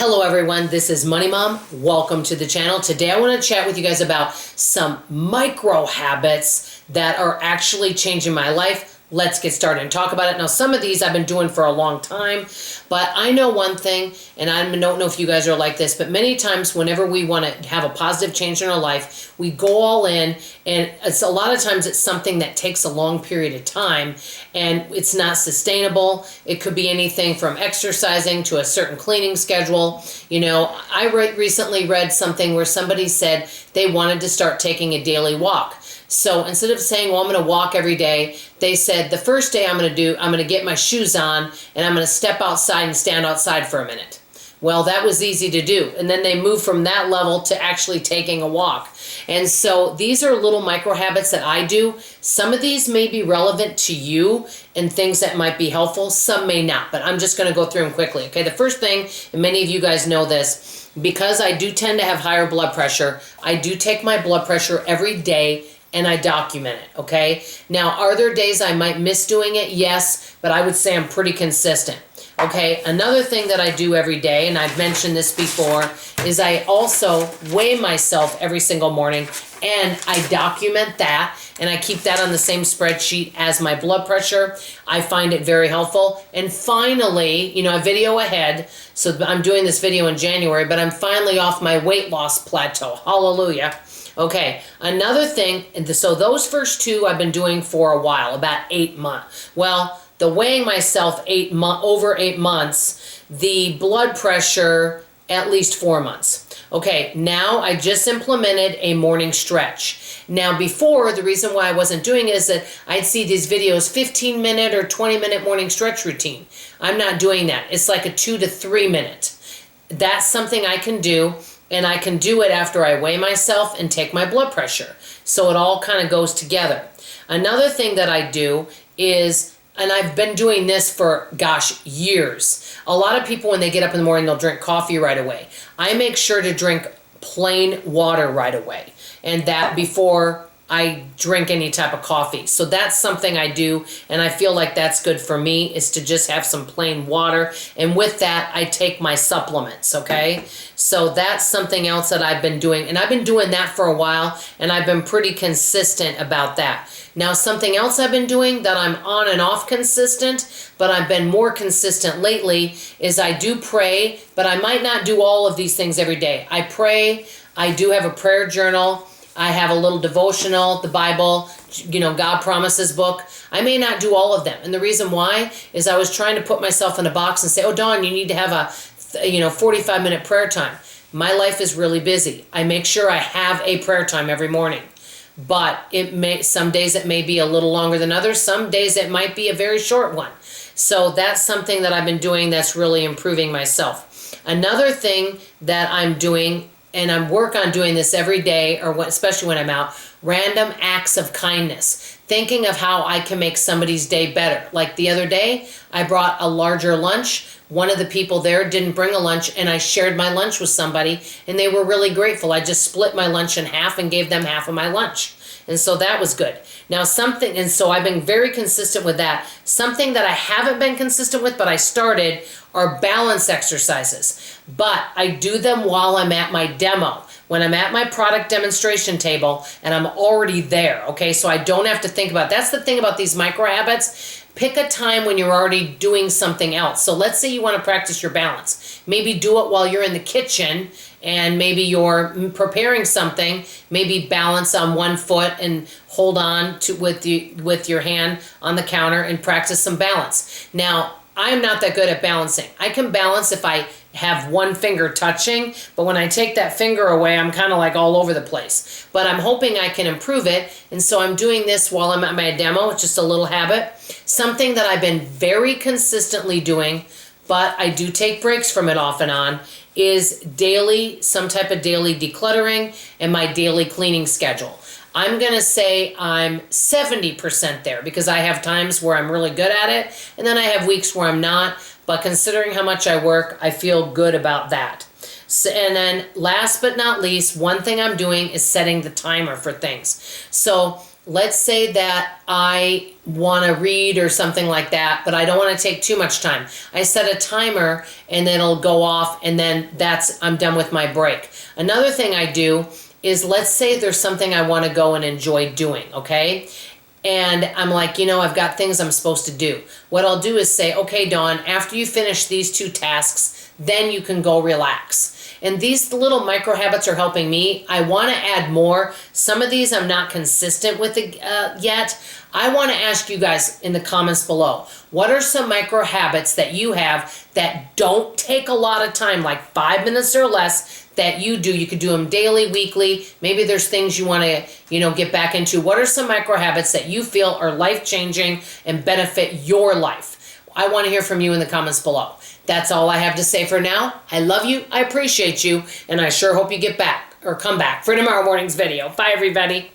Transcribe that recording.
Hello everyone, this is Money Mom. Welcome to the channel. Today I want to chat with you guys about some micro habits that are actually changing my life. Let's get started and talk about it. Now, some of these I've been doing for a long time, but I know one thing, and I don't know if you guys are like this, but many times whenever we want to have a positive change in our life, we go all in, and it's a lot of times it's something that takes a long period of time, and it's not sustainable. It could be anything from exercising to a certain cleaning schedule. You know, I recently read something where somebody said they wanted to start taking a daily walk. So instead of saying, well, I'm going to walk every day, they said the first day I'm going to get my shoes on and I'm going to step outside and stand outside for a minute. Well, that was easy to do. And then they moved from that level to actually taking a walk. And so these are little micro habits that I do. Some of these may be relevant to you and things that might be helpful. Some may not, but I'm just going to go through them quickly. Okay, the first thing, and many of you guys know this, because I do tend to have higher blood pressure, I do take my blood pressure every day and I document it, okay? Now, are there days I might miss doing it? Yes, but I would say I'm pretty consistent, okay? Another thing that I do every day, and I've mentioned this before, is I also weigh myself every single morning, and I document that, and I keep that on the same spreadsheet as my blood pressure. I find it very helpful. And finally, you know, a video ahead, so I'm doing this video in January, but I'm finally off my weight loss plateau. Hallelujah. Okay, another thing, so those first two I've been doing for a while, about 8 months. Well, the weighing myself over 8 months, the blood pressure at least 4 months. Okay, now I just implemented a morning stretch. Now before, the reason why I wasn't doing it is that I'd see these videos, 15-minute or 20-minute morning stretch routine. I'm not doing that. It's like a 2 to 3 minute. That's something I can do. And I can do it after I weigh myself and take my blood pressure. So it all kind of goes together. Another thing that I do is, and I've been doing this for, gosh, years. A lot of people, when they get up in the morning, they'll drink coffee right away. I make sure to drink plain water right away. And that before I drink any type of coffee. So that's something I do, and I feel like that's good for me, is to just have some plain water. And with that, I take my supplements, okay? So that's something else that I've been doing, and I've been doing that for a while, and I've been pretty consistent about that. Now, something else I've been doing that I'm on and off consistent, but I've been more consistent lately, is I do pray, but I might not do all of these things every day. I pray, I do have a prayer journal, I have a little devotional, the Bible, you know, God Promises book. I may not do all of them. And the reason why is I was trying to put myself in a box and say, oh, Dawn, you need to have a 45-minute prayer time. My life is really busy. I make sure I have a prayer time every morning. But some days it may be a little longer than others. Some days it might be a very short one. So that's something that I've been doing that's really improving myself. Another thing that I'm doing, and I work on doing this every day, or especially when I'm out, random acts of kindness. Thinking of how I can make somebody's day better. Like the other day, I brought a larger lunch. One of the people there didn't bring a lunch, and I shared my lunch with somebody, and they were really grateful. I just split my lunch in half and gave them half of my lunch. And so that was good. Now and so I've been very consistent with that. Something that I haven't been consistent with, but I started, are balance exercises. But I do them while I'm at my demo. When I'm at my product demonstration table and I'm already there, okay? So I don't have to think about it. That's the thing about these micro habits. Pick a time when you're already doing something else. So let's say you want to practice your balance. Maybe do it while you're in the kitchen, and maybe you're preparing something. Maybe balance on one foot and hold on to with your hand on the counter and practice some balance. Now, I'm not that good at balancing. I can balance if I have one finger touching, but when I take that finger away, I'm kind of like all over the place. But I'm hoping I can improve it, and so I'm doing this while I'm at my demo. It's just a little habit. Something that I've been very consistently doing, but I do take breaks from it off and on, is some type of daily decluttering and my daily cleaning schedule. I'm going to say I'm 70% there, because I have times where I'm really good at it, and then I have weeks where I'm not. But considering how much I work, I feel good about that. So, and then last but not least, one thing I'm doing is setting the timer for things. So let's say that I want to read or something like that, but I don't want to take too much time. I set a timer and then it'll go off, and then I'm done with my break. Another thing I do is, let's say there's something I want to go and enjoy doing, okay? And I'm like, I've got things I'm supposed to do. What I'll do is say, okay, Dawn, after you finish these 2 tasks, then you can go relax. And these little micro habits are helping me. I want to add more. Some of these I'm not consistent with yet. I want to ask you guys in the comments below, what are some micro habits that you have that don't take a lot of time, like 5 minutes or less, that you do? You could do them daily, weekly. Maybe there's things you want to, get back into. What are some micro habits that you feel are life-changing and benefit your life? I want to hear from you in the comments below. That's all I have to say for now. I love you, I appreciate you, and I sure hope you get back or come back for tomorrow morning's video. Bye, everybody.